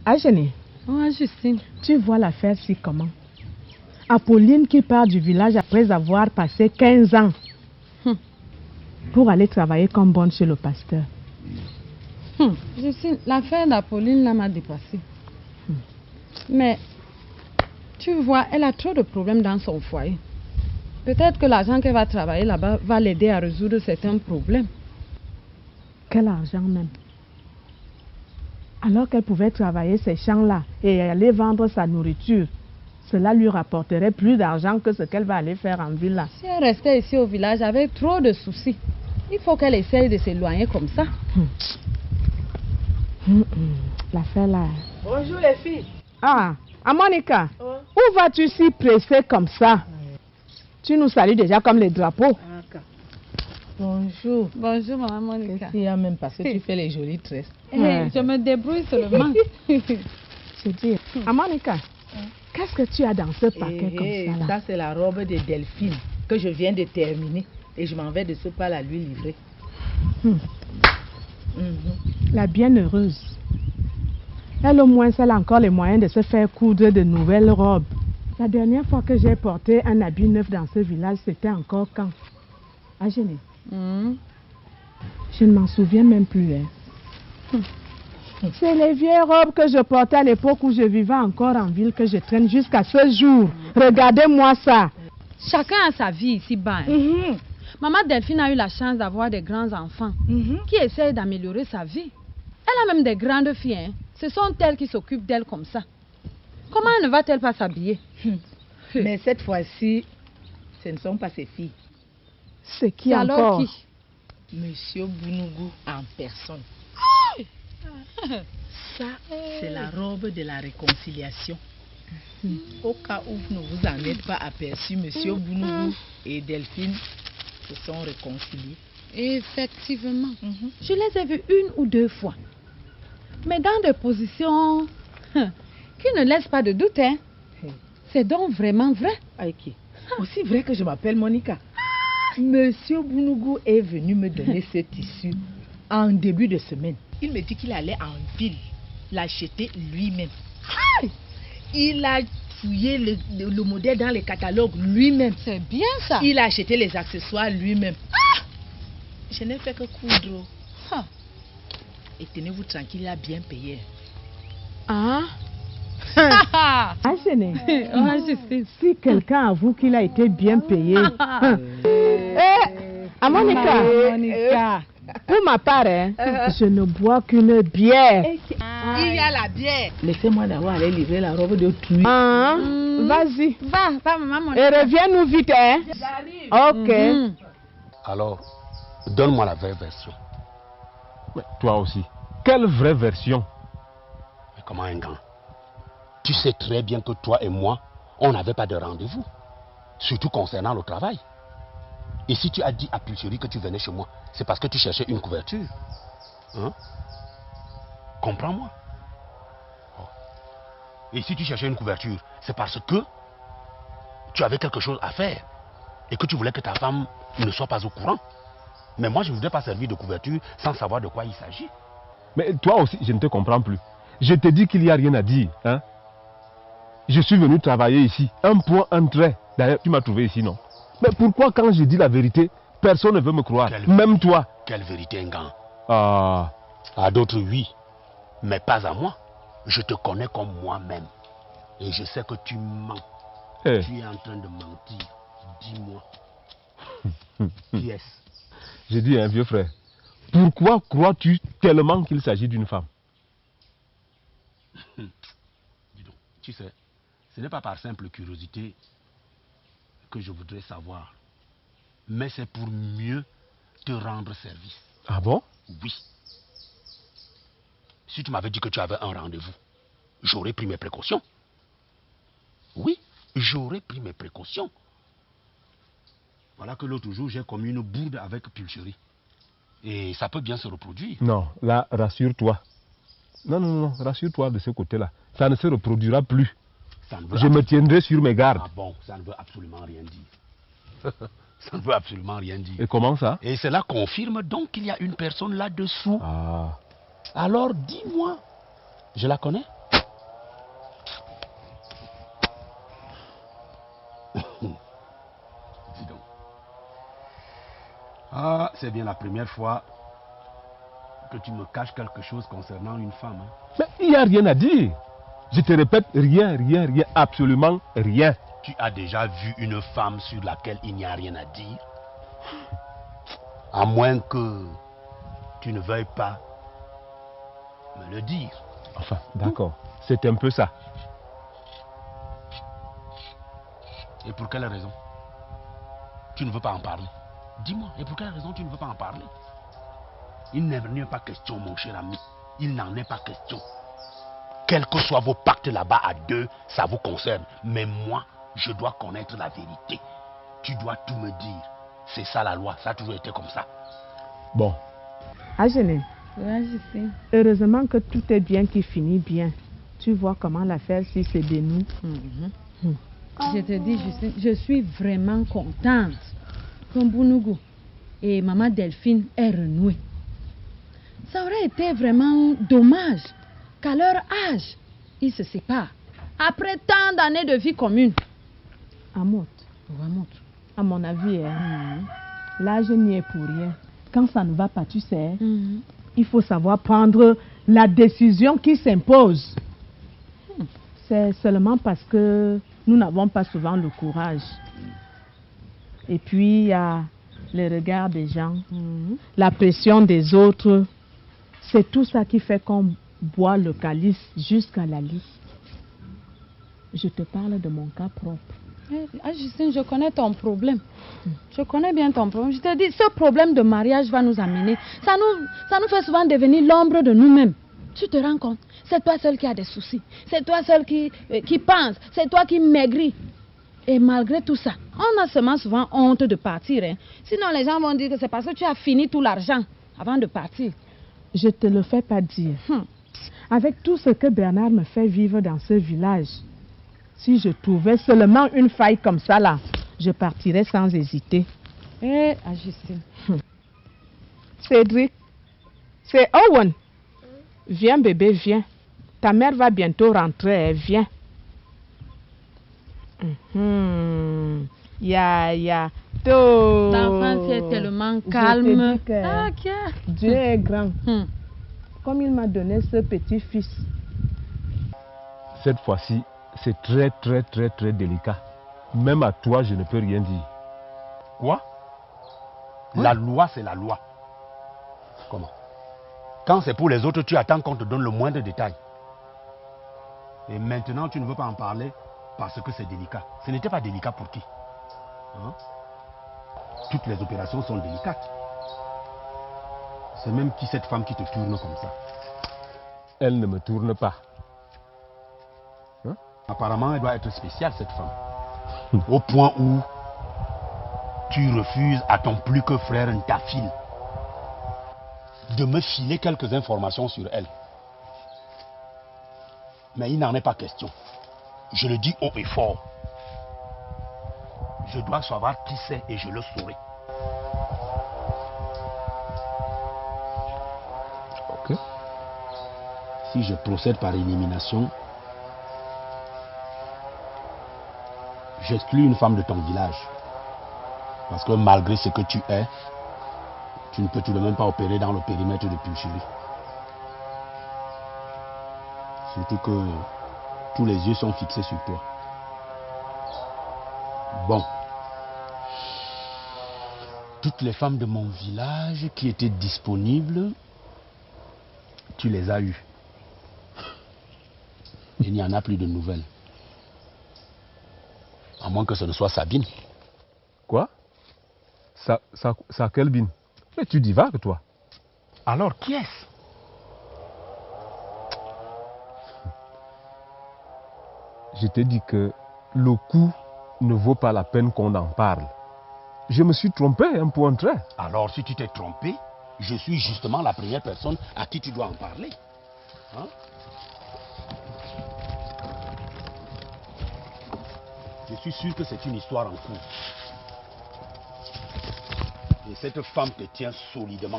Agénie. Ouais, Justine. Tu vois l'affaire-ci comment? Apolline qui part du village après avoir passé 15 ans pour aller travailler comme bonne chez le pasteur. Justine, l'affaire d'Apolline là m'a dépassée. Mais, tu vois, elle a trop de problèmes dans son foyer. Peut-être que l'argent qu'elle va travailler là-bas va l'aider à résoudre certains problèmes. Quel argent même? Alors qu'elle pouvait travailler ces champs-là et aller vendre sa nourriture, cela lui rapporterait plus d'argent que ce qu'elle va aller faire en ville là. Si elle restait ici au village avec trop de soucis, il faut qu'elle essaye de s'éloigner comme ça. L'affaire là. Bonjour les filles. Ah, Monica, où vas-tu si pressée comme ça? Tu nous salues déjà comme les drapeaux. Bonjour. Bonjour, maman Monica. Qu'est-ce qu'il y a même parce que tu fais les jolies tresses. Je me débrouille seulement. Je dis, Monica, qu'est-ce que tu as dans ce paquet comme ça là? Ça c'est la robe de Delphine que je viens de terminer et je m'en vais de ce pas la lui livrer. La bienheureuse. Elle au moins elle a encore les moyens de se faire coudre de nouvelles robes. La dernière fois que j'ai porté un habit neuf dans ce village, c'était encore quand? À Genève. Je ne m'en souviens même plus. C'est les vieilles robes que je portais à l'époque où je vivais encore en ville que je traîne jusqu'à ce jour. Regardez-moi ça. Chacun a sa vie ici-bas. Maman Delphine a eu la chance d'avoir des grands-enfants qui essayent d'améliorer sa vie. Elle a même des grandes filles. Ce sont elles qui s'occupent d'elle comme ça. Comment ne va-t-elle pas s'habiller? Mais cette fois-ci, ce ne sont pas ses filles. C'est qui encore? Alors qui? Monsieur Bounougou en personne. Ça, c'est la robe de la réconciliation. Au cas où vous ne vous en êtes pas aperçu, Monsieur Bounougou et Delphine se sont réconciliés. Effectivement. Je les ai vus une ou deux fois. Mais dans des positions qui ne laissent pas de doute. C'est donc vraiment vrai. Ok. Aussi vrai que je m'appelle Monica. Monsieur Bounougou est venu me donner ce tissu en début de semaine. Il me dit qu'il allait en ville l'acheter lui-même. Il a fouillé le modèle dans les catalogues lui-même. C'est bien ça. Il a acheté les accessoires lui-même. Je n'ai fait que coudre. Et tenez-vous tranquille, il a bien payé. Si quelqu'un avoue qu'il a été bien payé. Monica. Pour ma part, je ne bois qu'une bière. Il y a la bière. Laissez-moi d'abord aller livrer la robe de Touy. Vas-y. Va, maman. Et reviens-nous vite, J'arrive. Ok. Alors, donne-moi la vraie version. Mais toi aussi. Quelle vraie version? Mais comment un gant? Tu sais très bien que toi et moi, on n'avait pas de rendez-vous. Surtout concernant le travail. Et si tu as dit à Pulcherie que tu venais chez moi, c'est parce que tu cherchais une couverture. Comprends-moi. Et si tu cherchais une couverture, c'est parce que tu avais quelque chose à faire. Et que tu voulais que ta femme ne soit pas au courant. Mais moi, je ne voudrais pas servir de couverture sans savoir de quoi il s'agit. Mais toi aussi, je ne te comprends plus. Je te dis qu'il n'y a rien à dire. Je suis venu travailler ici. Un point, un trait. D'ailleurs, tu m'as trouvé ici, non? Mais pourquoi quand je dis la vérité, personne ne veut me croire? Même toi. Quelle vérité, Ngan? À d'autres, oui. Mais pas à moi. Je te connais comme moi-même. Et je sais que tu mens. Tu es en train de mentir. Dis-moi. Qui est-ce? J'ai dit, vieux frère, pourquoi crois-tu tellement qu'il s'agit d'une femme? Dis donc, tu sais, ce n'est pas par simple curiosité que je voudrais savoir. Mais c'est pour mieux te rendre service. Ah bon? Oui. Si tu m'avais dit que tu avais un rendez-vous, j'aurais pris mes précautions. Oui, j'aurais pris mes précautions. Voilà que l'autre jour, j'ai commis une bourde avec Pulcherie. Et ça peut bien se reproduire. Non, là, rassure-toi. Non, rassure-toi de ce côté-là. Ça ne se reproduira plus. Je me tiendrai sur mes gardes. Ah bon, ça ne veut absolument rien dire. Ça ne veut absolument rien dire. Et comment ça? Et cela confirme donc qu'il y a une personne là-dessous. Alors dis-moi, je la connais? C'est bien la première fois que tu me caches quelque chose concernant une femme. Hein? Mais il n'y a rien à dire. Je te répète, rien, rien, rien, absolument rien. Tu as déjà vu une femme sur laquelle il n'y a rien à dire? À moins que tu ne veuilles pas me le dire. Enfin, d'accord, c'est un peu ça. Et pour quelle raison tu ne veux pas en parler? Dis-moi, et pour quelle raison tu ne veux pas en parler? Il n'est pas question, mon cher ami. Il n'en est pas question. Quels que soient vos pactes là-bas à deux, ça vous concerne. Mais moi, je dois connaître la vérité. Tu dois tout me dire. C'est ça la loi, ça a toujours été comme ça. Bon. Agéné, Ouais, je sais. heureusement que tout est bien qui finit bien. Tu vois comment l'affaire-ci se dénoue. Je te dis, je suis vraiment contente que Mbounougou et maman Delphine aient renoué. Ça aurait été vraiment dommage qu'à leur âge, ils se séparent. Après tant d'années de vie commune. Amout, à mon avis, l'âge n'y est pour rien. Quand ça ne va pas, tu sais, il faut savoir prendre la décision qui s'impose. C'est seulement parce que nous n'avons pas souvent le courage. Et puis, il y a le regard des gens, la pression des autres. C'est tout ça qui fait qu'on boit le calice jusqu'à la lie. Je te parle de mon cas propre. Justine, je connais ton problème. Je connais bien ton problème. Je te dis, ce problème de mariage va nous amener. Ça nous fait souvent devenir l'ombre de nous-mêmes. Tu te rends compte? C'est toi seul qui as des soucis. C'est toi seul qui pense. C'est toi qui maigris. Et malgré tout ça, on a seulement souvent honte de partir. Hein. Sinon, les gens vont dire que c'est parce que tu as fini tout l'argent avant de partir. Je te le fais pas dire. Avec tout ce que Bernard me fait vivre dans ce village, si je trouvais seulement une faille comme ça là, je partirais sans hésiter. Justine. Cédric, c'est Owen. Viens bébé, viens. Ta mère va bientôt rentrer, viens. L'enfant est tellement calme. Dieu est grand. Comme il m'a donné ce petit-fils. Cette fois-ci, c'est très, très, très, très délicat. Même à toi, je ne peux rien dire. Quoi? La loi, c'est la loi. Comment? Quand c'est pour les autres, tu attends qu'on te donne le moindre détail. Et maintenant, tu ne veux pas en parler parce que c'est délicat. Ce n'était pas délicat pour qui? Hein? Toutes les opérations sont délicates. C'est même qui cette femme qui te tourne comme ça? Elle ne me tourne pas. Apparemment, elle doit être spéciale, cette femme. Au point où tu refuses à ton plus que frère Ntafil de me filer quelques informations sur elle. Mais il n'en est pas question. Je le dis haut et fort. Je dois savoir qui c'est et je le saurai. Ok. Si je procède par élimination, j'exclus une femme de ton village. Parce que malgré ce que tu es, tu ne peux tout de même pas opérer dans le périmètre de Pulchérie. Surtout que tous les yeux sont fixés sur toi. Bon. Toutes les femmes de mon village qui étaient disponibles, tu les as eues. Il n'y en a plus de nouvelles. À moins que ce ne soit Sabine. Quoi? Ça quelle bine? Mais tu divagues, toi. Alors, qui est-ce? Je t'ai dit que le coup ne vaut pas la peine qu'on en parle. Je me suis trompé, un point trait. Alors, si tu t'es trompé, je suis justement la première personne à qui tu dois en parler. Hein? Je suis sûr que c'est une histoire en cours. Et cette femme te tient solidement.